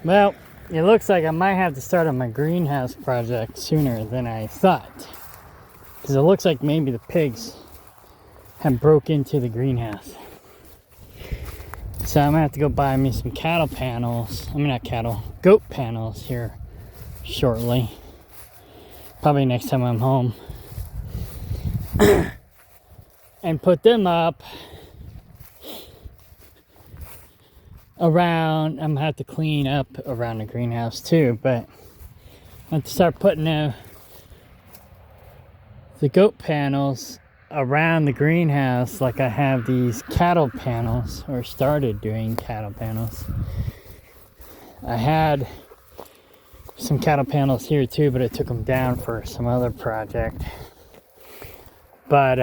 Well, it looks like I might have to start on my greenhouse project sooner than I thought. Because it looks like maybe the pigs have broke into the greenhouse. So I'm gonna have to go buy me some cattle panels. I mean, not cattle, goat panels here shortly. Probably next time I'm home. And put them up around. I'm gonna have to clean up around the greenhouse too, but I have to start putting the goat panels around the greenhouse like I have these cattle panels, or started doing cattle panels. I had some cattle panels here too, but I took them down for some other project. But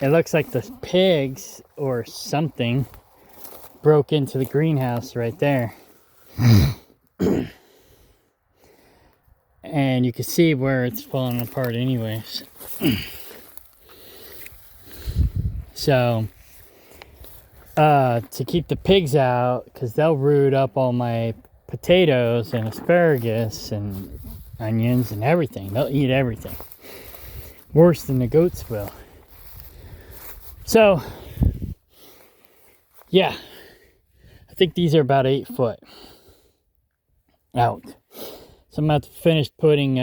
it looks like the pigs or something broke into the greenhouse right there. And you can see where it's falling apart anyways. So to keep the pigs out, because they'll root up all my potatoes and asparagus and onions and everything. They'll eat everything. Worse than the goats will. So yeah, I think these are about 8 foot out. So I'm about to finish putting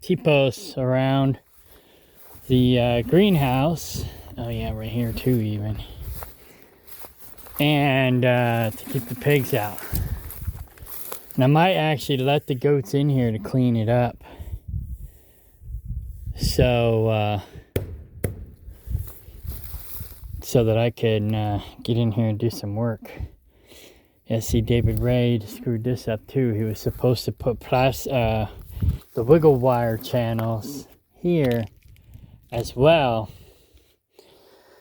T-posts around the greenhouse. Oh yeah, right here too even. And to keep the pigs out. And I might actually let the goats in here to clean it up. So that I can get in here and do some work. Yeah, see, David Ray screwed this up too. He was supposed to put the wiggle wire channels here as well,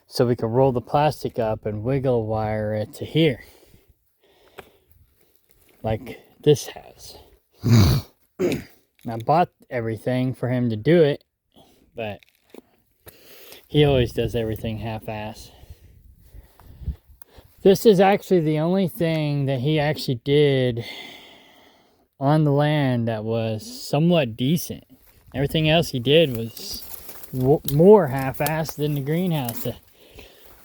so we could roll the plastic up and wiggle wire it to here, like this has. I bought everything for him to do it, but he always does everything half-ass. This is actually the only thing that he actually did on the land that was somewhat decent. Everything else he did was more half-assed than the greenhouse.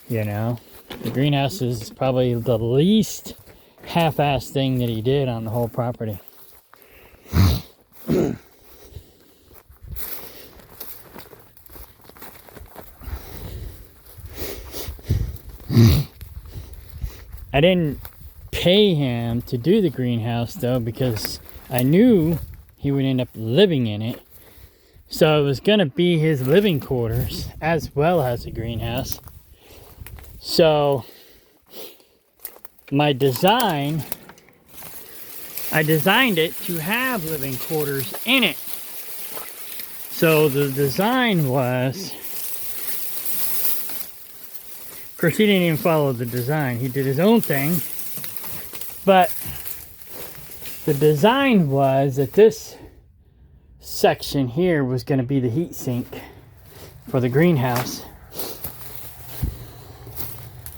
You know, the greenhouse is probably the least half-assed thing that he did on the whole property. I didn't pay him to do the greenhouse though, because I knew he would end up living in it. So it was going to be his living quarters as well as a greenhouse. So my design, I designed it to have living quarters in it. So the design was, of course, he didn't even follow the design. He did his own thing. But the design was that this section here was going to be the heat sink for the greenhouse.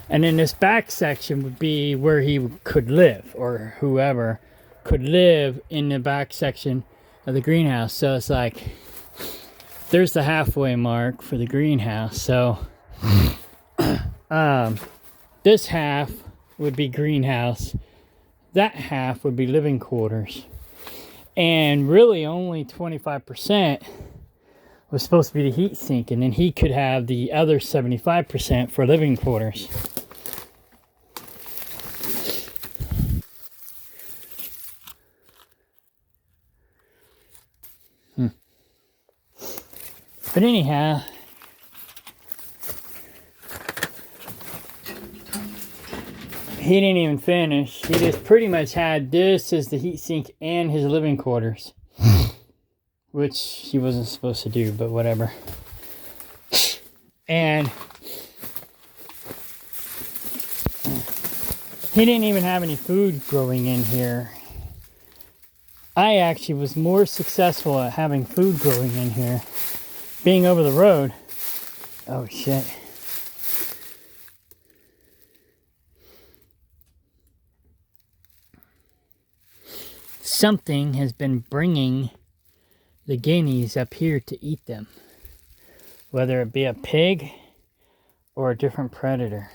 And then this back section would be where he could live, or whoever could live in the back section of the greenhouse. So it's like, there's the halfway mark for the greenhouse. So this half would be greenhouse, that half would be living quarters, and really only 25% was supposed to be the heat sink, and then he could have the other 75% for living quarters. But anyhow, he didn't even finish. He just pretty much had this as the heat sink and his living quarters. Which he wasn't supposed to do, but whatever. And he didn't even have any food growing in here. I actually was more successful at having food growing in here, being over the road. Oh shit. something has been bringing the guineas up here to eat them, whether it be a pig or a different predator.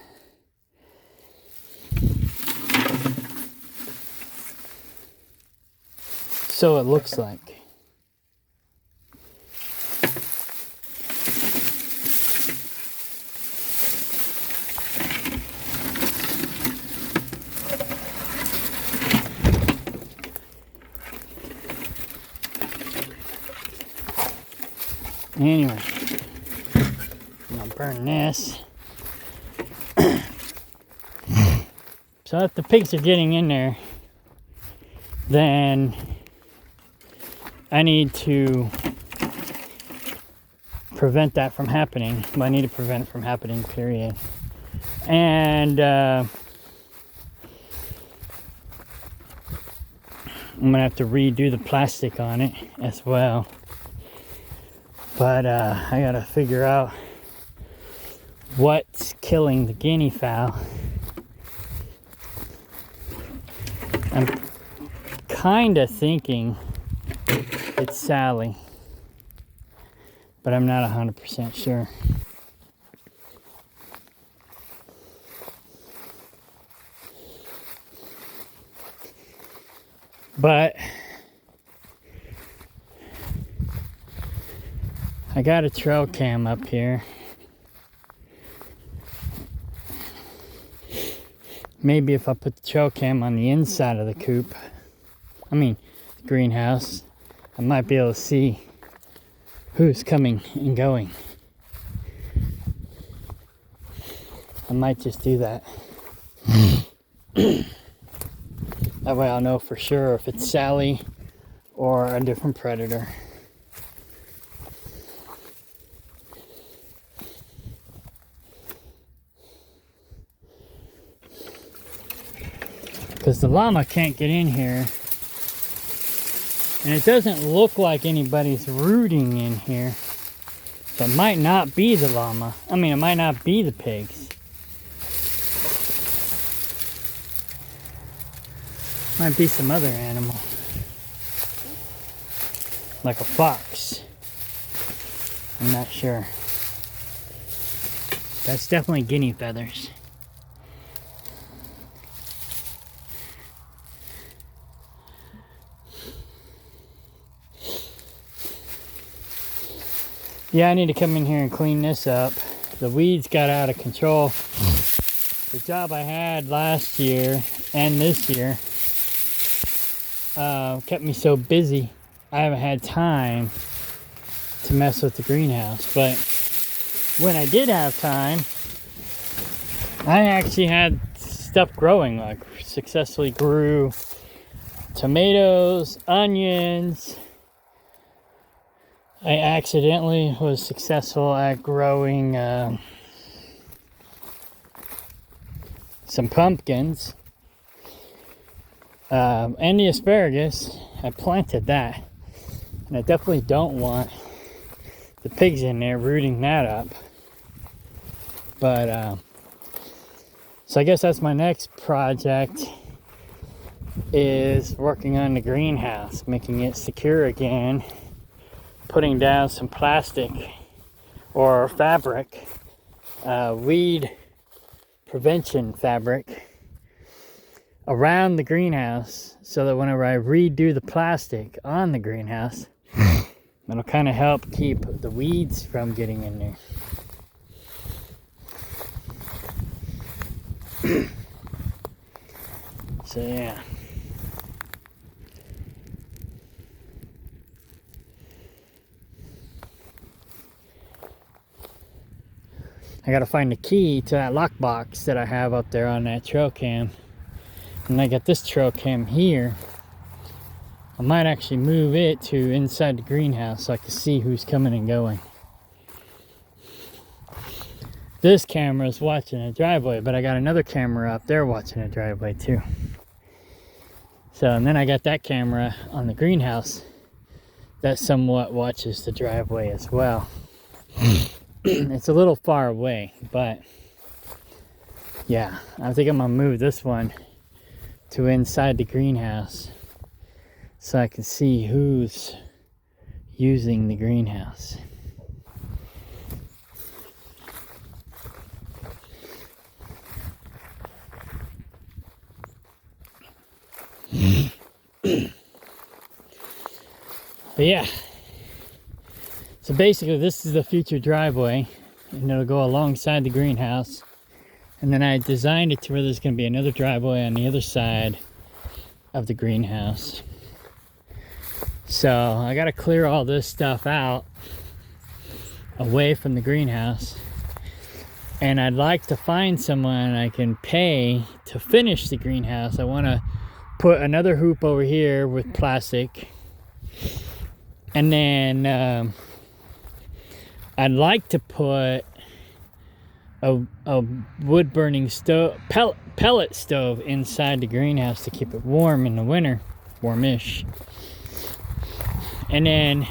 So it looks like. Anyway, I'm gonna burn this. So if the pigs are getting in there, then I need to prevent that from happening. I need to prevent it from happening, period. And I'm gonna have to redo the plastic on it as well. But I gotta figure out what's killing the guinea fowl. I'm kinda thinking it's Sally, but I'm not 100% sure. But I got a trail cam up here. Maybe if I put the trail cam on the inside of the coop, the greenhouse, I might be able to see who's coming and going. I might just do that. That way I'll know for sure if it's Sally or a different predator. Because the llama can't get in here. And it doesn't look like anybody's rooting in here. So it might not be the llama. It might not be the pigs. Might be some other animal. Like a fox. I'm not sure. That's definitely guinea feathers. Yeah, I need to come in here and clean this up. The weeds got out of control. The job I had last year and this year kept me so busy. I haven't had time to mess with the greenhouse. But when I did have time, I actually had stuff growing. Like successfully grew tomatoes, onions. I accidentally was successful at growing some pumpkins and the asparagus. I planted that, and I definitely don't want the pigs in there rooting that up. But so I guess that's my next project, is working on the greenhouse, making it secure again. Putting down some plastic or fabric, weed prevention fabric around the greenhouse, so that whenever I redo the plastic on the greenhouse, it'll kind of help keep the weeds from getting in there. So yeah. I gotta find the key to that lockbox that I have up there on that trail cam. And I got this trail cam here. I might actually move it to inside the greenhouse so I can see who's coming and going. This camera is watching a driveway, but I got another camera up there watching a driveway too. So, and then I got that camera on the greenhouse that somewhat watches the driveway as well. It's a little far away, but yeah, I think I'm gonna move this one to inside the greenhouse so I can see who's using the greenhouse. But yeah, so basically this is the future driveway, and it'll go alongside the greenhouse. And then I designed it to where there's going to be another driveway on the other side of the greenhouse. So I got to clear all this stuff out away from the greenhouse. And I'd like to find someone I can pay to finish the greenhouse. I want to put another hoop over here with plastic. And then I'd like to put a wood burning stove, pellet stove inside the greenhouse to keep it warm in the winter, warmish. And then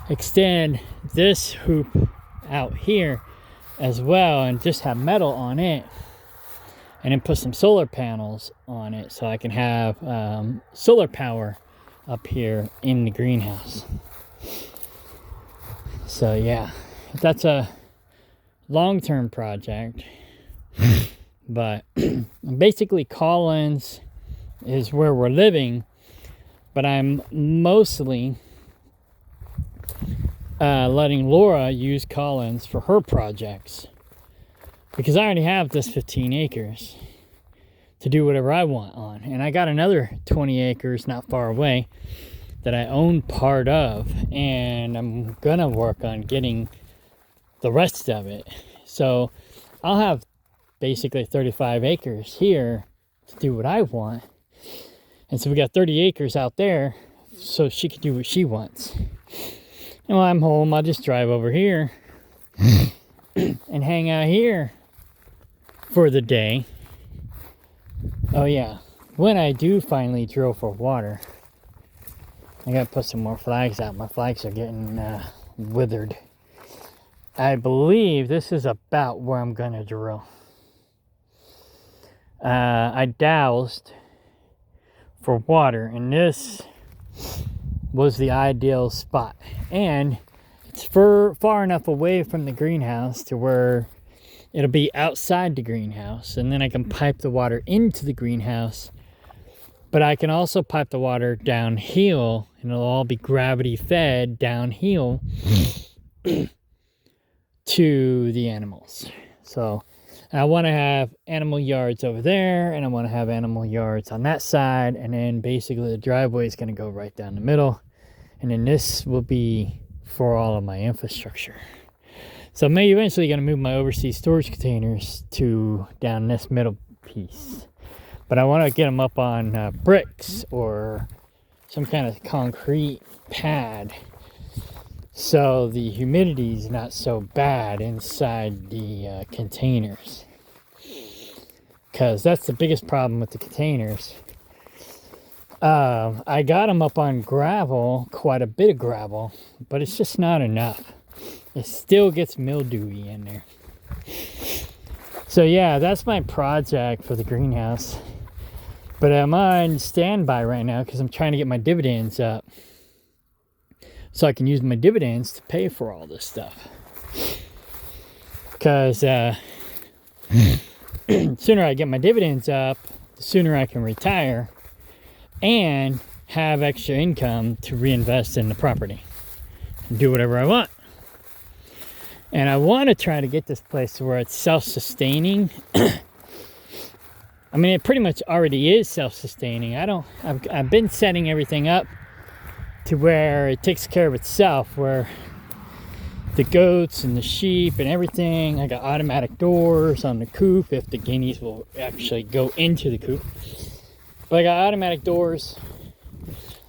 extend this hoop out here as well and just have metal on it, and then put some solar panels on it so I can have solar power up here in the greenhouse. So yeah, that's a long-term project. But basically Collins is where we're living, but I'm mostly letting Laura use Collins for her projects, because I already have this 15 acres to do whatever I want on. And I got another 20 acres not far away that I own part of, and I'm gonna work on getting the rest of it. So I'll have basically 35 acres here to do what I want. And so we got 30 acres out there so she can do what she wants. And while I'm home, I'll just drive over here and hang out here for the day. Oh yeah, when I do finally drill for water, I gotta put some more flags out. My flags are getting withered. I believe this is about where I'm gonna drill. I dowsed for water, and this was the ideal spot. And it's far enough away from the greenhouse to where it'll be outside the greenhouse, and then I can pipe the water into the greenhouse. But I can also pipe the water downhill, and it'll all be gravity fed downhill to the animals. So I want to have animal yards over there, and I want to have animal yards on that side, and then basically the driveway is going to go right down the middle, and then this will be for all of my infrastructure. So I'm eventually going to move my overseas storage containers to down this middle piece, but I want to get them up on bricks or some kind of concrete pad, so the humidity is not so bad inside the containers. Because that's the biggest problem with the containers. I got them up on gravel, quite a bit of gravel, but it's just not enough. It still gets mildewy in there. So yeah, that's my project for the greenhouse. But I'm on standby right now because I'm trying to get my dividends up, so I can use my dividends to pay for all this stuff. Because sooner I get my dividends up, the sooner I can retire and have extra income to reinvest in the property and do whatever I want. And I want to try to get this place to where it's self-sustaining. I mean, it pretty much already is self-sustaining. I've been setting everything up to where it takes care of itself, where the goats and the sheep and everything, I got automatic doors on the coop if the guineas will actually go into the coop. But I got automatic doors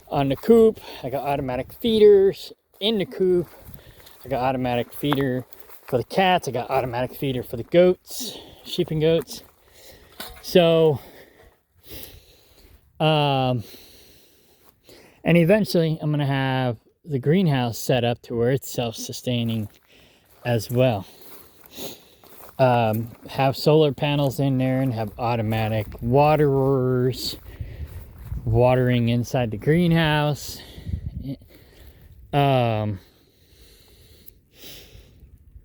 on the coop. I got automatic feeders in the coop. I got automatic feeder for the cats. I got automatic feeder for the goats, sheep and goats. So, and eventually I'm going to have the greenhouse set up to where it's self-sustaining as well. Have solar panels in there and have automatic waterers, watering inside the greenhouse. The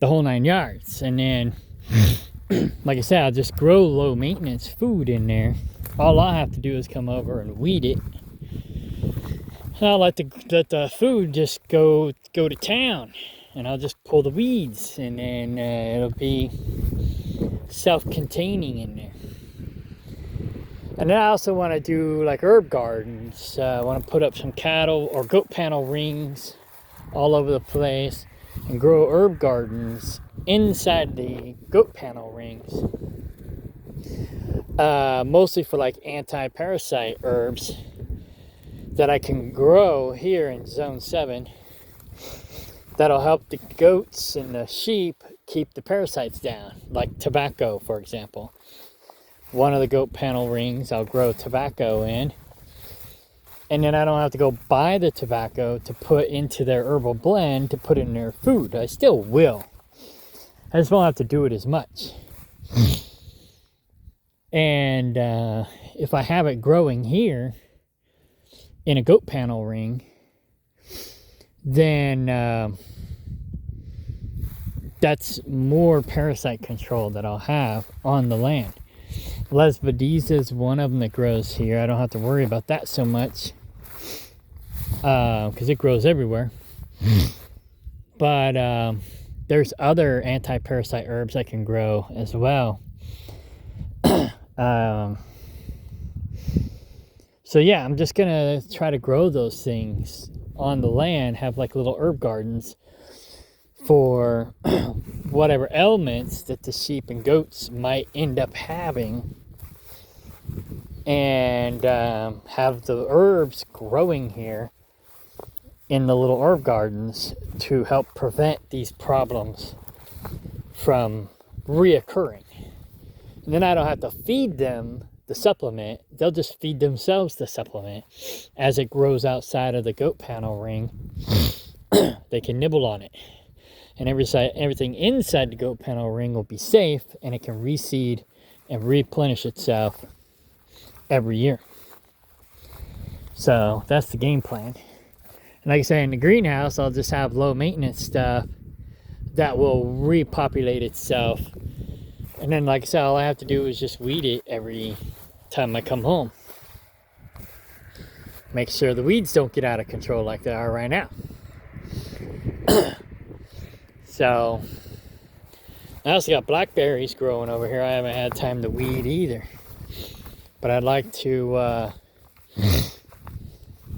whole 9 yards. And then, like I said, I'll just grow low maintenance food in there. All I'll have to do is come over and weed it. And I'll let the food just go to town. And I'll just pull the weeds, and then it'll be self-containing in there. And then I also want to do like herb gardens. I want to put up some cattle or goat panel rings all over the place and grow herb gardens inside the goat panel rings. Mostly for like anti-parasite herbs that I can grow here in Zone 7. That'll help the goats and the sheep keep the parasites down, like tobacco, for example. One of the goat panel rings I'll grow tobacco in, and then I don't have to go buy the tobacco to put into their herbal blend to put in their food. I still will. I just won't have to do it as much. And if I have it growing here in a goat panel ring, then that's more parasite control that I'll have on the land. Lesbadisa is one of them that grows here. I don't have to worry about that so much because it grows everywhere. But there's other anti-parasite herbs I can grow as well. So yeah, I'm just gonna try to grow those things on the land, have like little herb gardens for whatever ailments that the sheep and goats might end up having, and have the herbs growing here in the little herb gardens to help prevent these problems from reoccurring. And then I don't have to feed them the supplement. They'll just feed themselves the supplement as it grows outside of the goat panel ring. They can nibble on it, and everything inside the goat panel ring will be safe, and it can reseed and replenish itself every year. So that's the game plan. And like I say, in the greenhouse, I'll just have low maintenance stuff that will repopulate itself. And then, like I said, all I have to do is just weed it every time I come home. Make sure the weeds don't get out of control like they are right now. So, I also got blackberries growing over here. I haven't had time to weed either. But I'd like to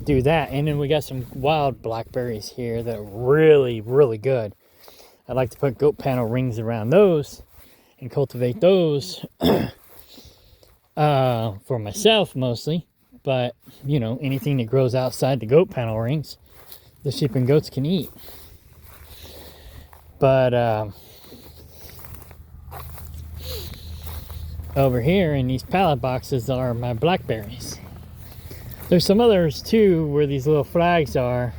do that. And then we got some wild blackberries here that are really, really good. I'd like to put goat panel rings around those and cultivate those for myself mostly. But, you know, anything that grows outside the goat panel rings, the sheep and goats can eat. But over here in these pallet boxes are my blackberries. There's some others too where these little flags are.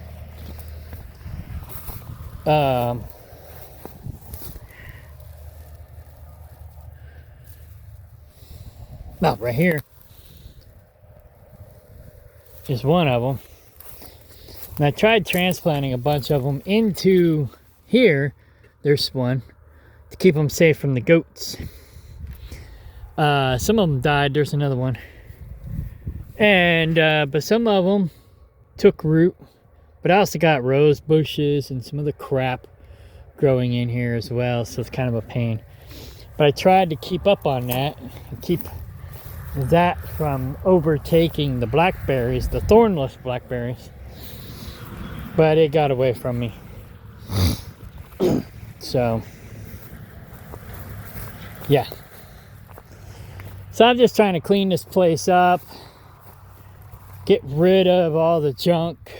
No, right here. Just one of them. And I tried transplanting a bunch of them into here. There's one to keep them safe from the goats. Some of them died. There's another one. And but some of them took root. But I also got rose bushes and some other crap growing in here as well. So it's kind of a pain. But I tried to keep up on that and keep that from overtaking the blackberries, the thornless blackberries. But it got away from me. So, yeah. So I'm just trying to clean this place up, get rid of all the junk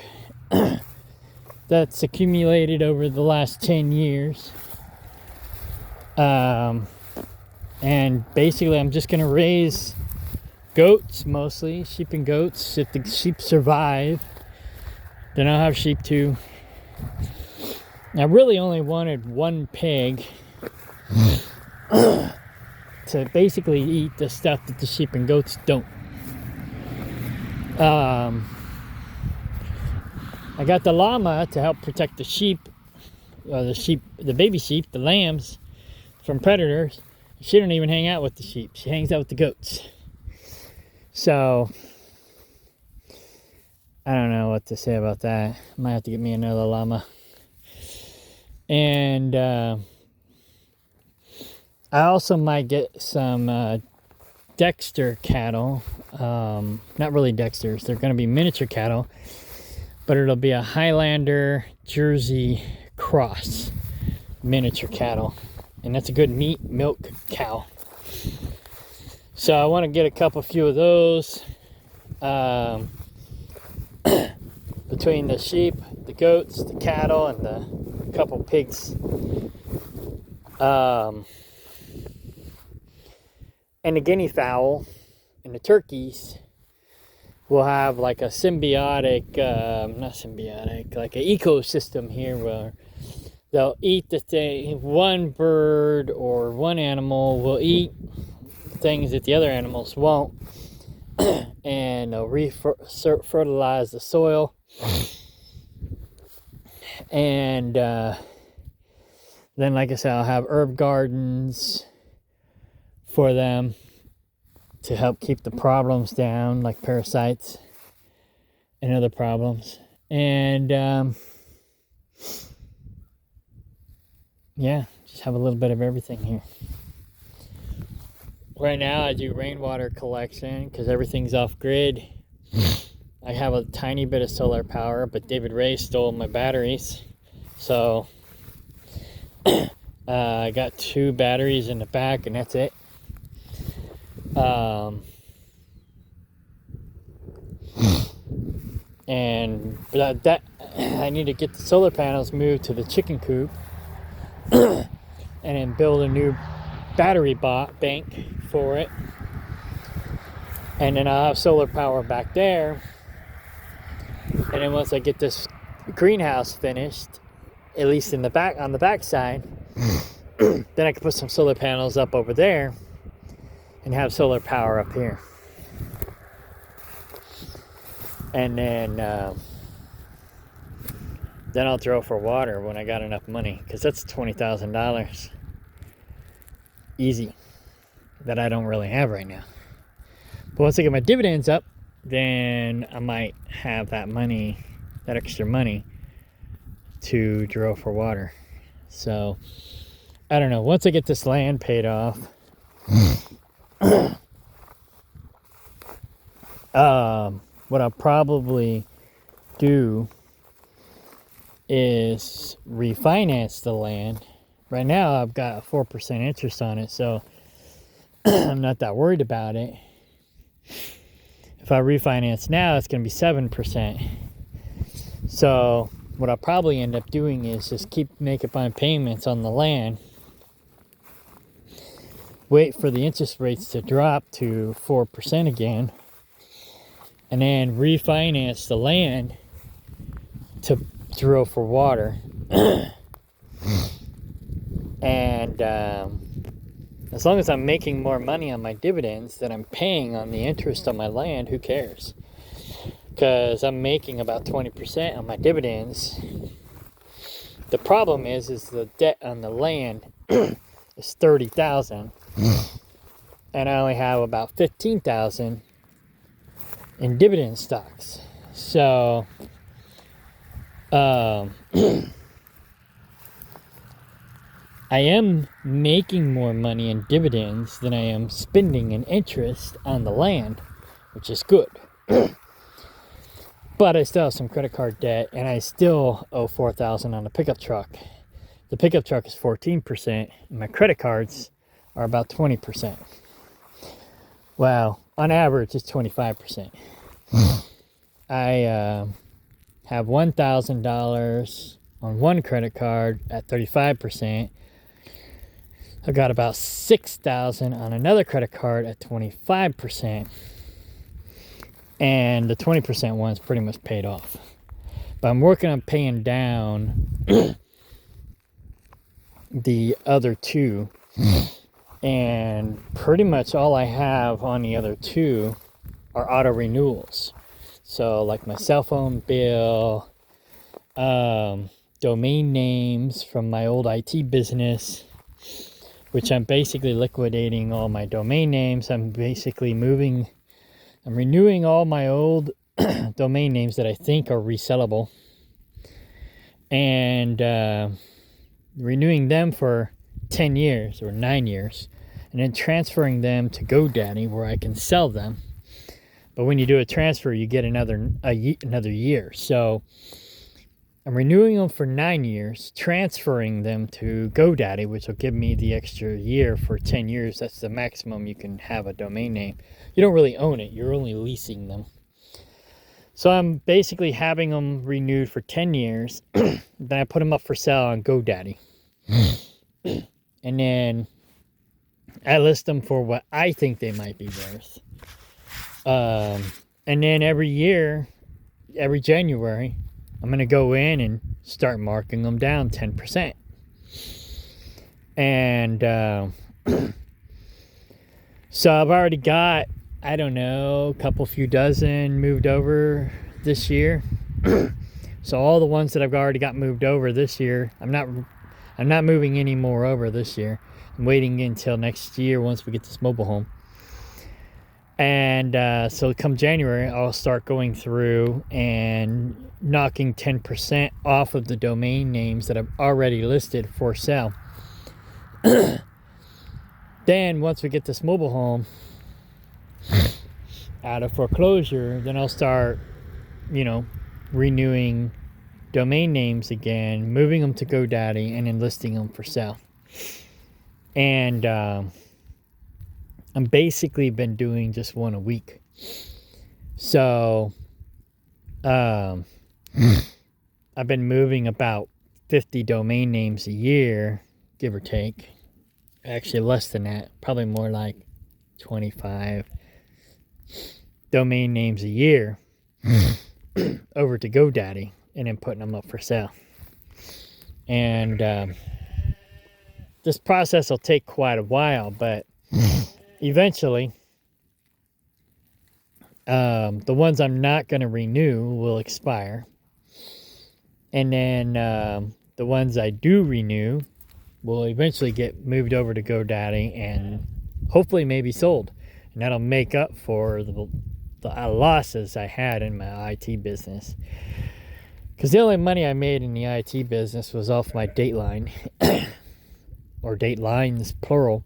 that's accumulated over the last 10 years. And basically I'm just going to raise goats, mostly sheep and goats. If the sheep survive, then I'll have sheep too. I really only wanted one pig to basically eat the stuff that the sheep and goats don't. I got the llama to help protect the sheep, the baby sheep, the lambs, from predators. She don't even hang out with the sheep. She hangs out with the goats. So, I don't know what to say about that. Might have to get me another llama. And I also might get some Dexter cattle. Not really Dexters. They're going to be miniature cattle. But it'll be a Highlander Jersey cross miniature cattle. And that's a good meat milk cow. So I want to get a few of those. Between the sheep, the goats, the cattle, and the couple pigs. And the guinea fowl and the turkeys will have like a symbiotic, like an ecosystem here where they'll eat the thing. One bird or one animal will eat things that the other animals won't, and they'll fertilize the soil. And then, like I said, I'll have herb gardens for them to help keep the problems down, like parasites and other problems. And yeah, just have a little bit of everything here. Right now I do rainwater collection because everything's off grid. I have a tiny bit of solar power, but David Ray stole my batteries. So I got 2 batteries in the back and that's it. And that I need to get the solar panels moved to the chicken coop and then build a new battery bank for it. And then I'll have solar power back there. And then once I get this greenhouse finished, at least in the back, on the back side, then I can put some solar panels up over there and have solar power up here. And then I'll drill for water when I got enough money, because that's $20,000 easy that I don't really have right now. But once I get my dividends up, then I might have that money, that extra money, to drill for water. So I don't know. Once I get this land paid off, what I'll probably do is refinance the land. Right now I've got a 4% interest on it, so I'm not that worried about it. If I refinance now, it's going to be 7%. So what I'll probably end up doing is just keep making my payments on the land, wait for the interest rates to drop to 4% again, and then refinance the land to drill for water. And as long as I'm making more money on my dividends than I'm paying on the interest on my land, who cares? Because I'm making about 20% on my dividends. The problem is the debt on the land is $30,000, and I only have about $15,000 in dividend stocks. So I am making more money in dividends than I am spending in interest on the land, which is good. But I still have some credit card debt, and I still owe $4,000 on the pickup truck. The pickup truck is 14%, and my credit cards are about 20%. Well, on average, it's 25%. I have $1,000 on one credit card at 35%. I got about $6,000 on another credit card at 25%. And the 20% one's pretty much paid off. But I'm working on paying down the other two. And pretty much all I have on the other two are auto renewals. So like my cell phone bill, domain names from my old IT business, which I'm basically liquidating all my domain names. I'm renewing all my old domain names that I think are resellable, and renewing them for 10 years or 9 years, and then transferring them to GoDaddy where I can sell them. But when you do a transfer, you get another year. So I'm renewing them for 9 years, transferring them to GoDaddy, which will give me the extra year for 10 years. That's the maximum you can have a domain name. You don't really own it. You're only leasing them. So I'm basically having them renewed for 10 years. Then I put them up for sale on GoDaddy. And then I list them for what I think they might be worth. And then every year, every January, I'm going to go in and start marking them down 10%. And so I've already got, I don't know, a few dozen moved over this year. So all the ones that I've already got moved over this year, I'm not moving any more over this year. I'm waiting until next year once we get this mobile home. And so come January, I'll start going through and knocking 10% off of the domain names that I've already listed for sale. Then once we get this mobile home out of foreclosure, then I'll start, renewing domain names again, moving them to GoDaddy, and then listing them for sale. And I'm basically been doing just one a week. So I've been moving about 50 domain names a year, give or take. Actually less than that, probably more like 25 domain names a year over to GoDaddy, and then putting them up for sale. And this process will take quite a while, but eventually, the ones I'm not going to renew will expire. And then the ones I do renew will eventually get moved over to GoDaddy and hopefully maybe sold. And that'll make up for the losses I had in my IT business. Because the only money I made in the IT business was off my Dateline, or Datelines, plural.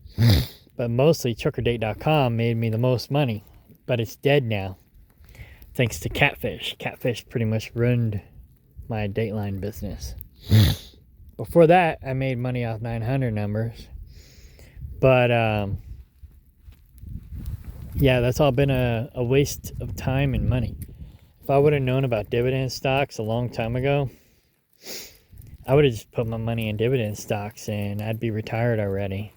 But mostly TruckerDate.com made me the most money. But it's dead now, thanks to Catfish. Catfish pretty much ruined my Dateline business. Before that, I made money off 900 numbers. But yeah, that's all been a waste of time and money. If I would have known about dividend stocks a long time ago, I would have just put my money in dividend stocks and I'd be retired already.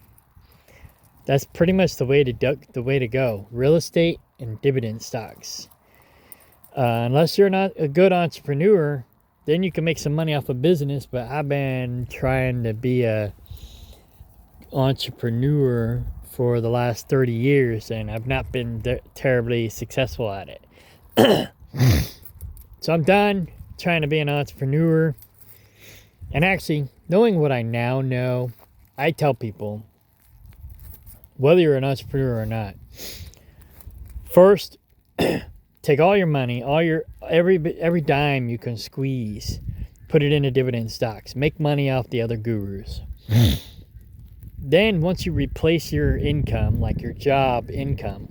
That's pretty much the way to go. Real estate and dividend stocks. Unless you're not a good entrepreneur, then you can make some money off of business. But I've been trying to be a entrepreneur for the last 30 years, and I've not been terribly successful at it. So I'm done trying to be an entrepreneur. And actually, knowing what I now know, I tell people, whether you're an entrepreneur or not, first, take all your money, every dime you can squeeze, put it into dividend stocks, make money off the other gurus. Then once you replace your income, like your job income,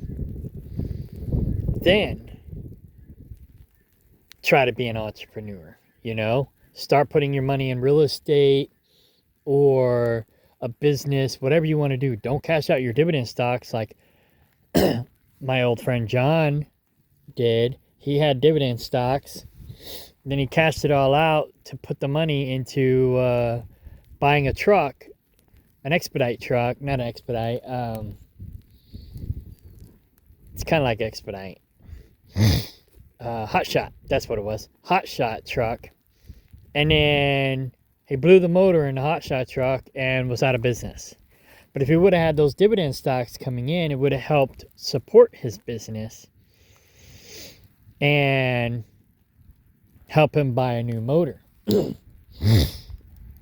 then try to be an entrepreneur, Start putting your money in real estate or a business, whatever you want to do. Don't cash out your dividend stocks like my old friend John did. He had dividend stocks. Then he cashed it all out to put the money into buying a truck, an Expedite truck, not an Expedite. It's kind of like Expedite. Hot Shot, that's what it was. Hot Shot truck. And then he blew the motor in the Hot Shot truck and was out of business. But if he would have had those dividend stocks coming in, it would have helped support his business. and help him buy a new motor.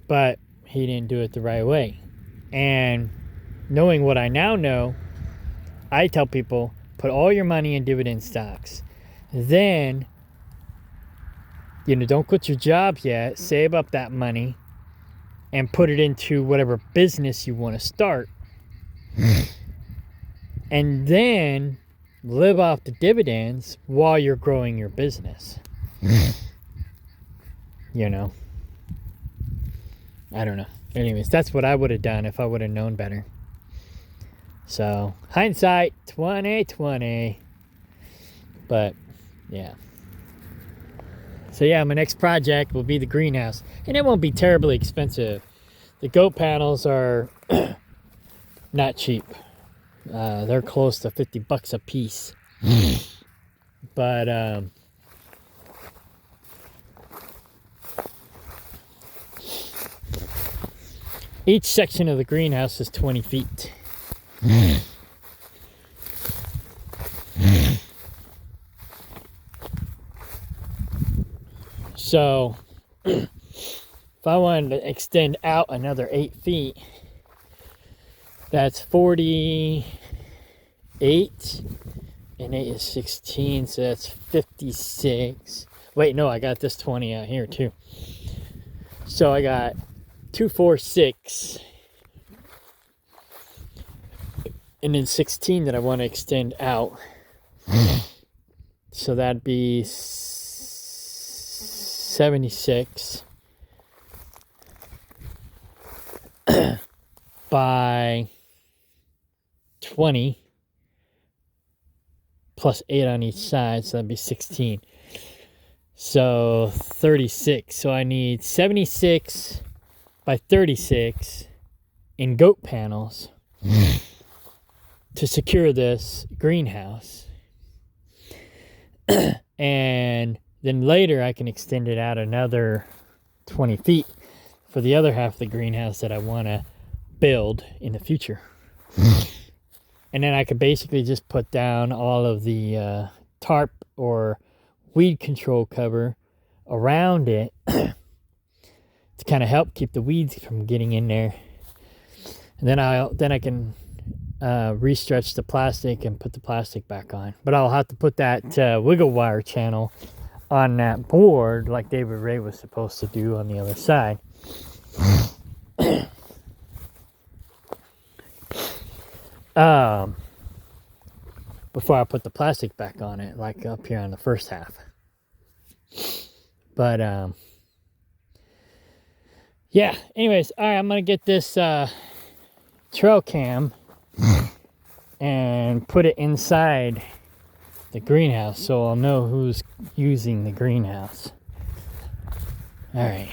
But he didn't do it the right way. And knowing what I now know, I tell people, put all your money in dividend stocks. Then, don't quit your job yet. Save up that money and put it into whatever business you want to start. And then live off the dividends while you're growing your business. I don't know. Anyways, that's what I would have done if I would have known better. So, hindsight 2020. But, yeah. So, yeah, my next project will be the greenhouse. And it won't be terribly expensive. The goat panels are not cheap. They're close to $50 a piece. But, each section of the greenhouse is 20 feet. So, if I wanted to extend out another 8 feet, that's 48, and 8 is 16, so that's 56. Wait, no, I got this 20 out here too. So I got 2, 4, 6, and then 16 that I want to extend out. So that'd be 76 by 20 plus 8 on each side, so that'd be 16. So 36. So I need 76 by 36 in goat panels to secure this greenhouse. And then later I can extend it out another 20 feet for the other half of the greenhouse that I want to build in the future. And then I could basically just put down all of the tarp or weed control cover around it to kind of help keep the weeds from getting in there. And then I can restretch the plastic and put the plastic back on. But I'll have to put that wiggle wire channel on that board like David Ray was supposed to do on the other side. Before I put the plastic back on it, like up here on the first half. But yeah, anyways, all right, I'm gonna get this trail cam and put it inside the greenhouse so I'll know who's using the greenhouse. All right.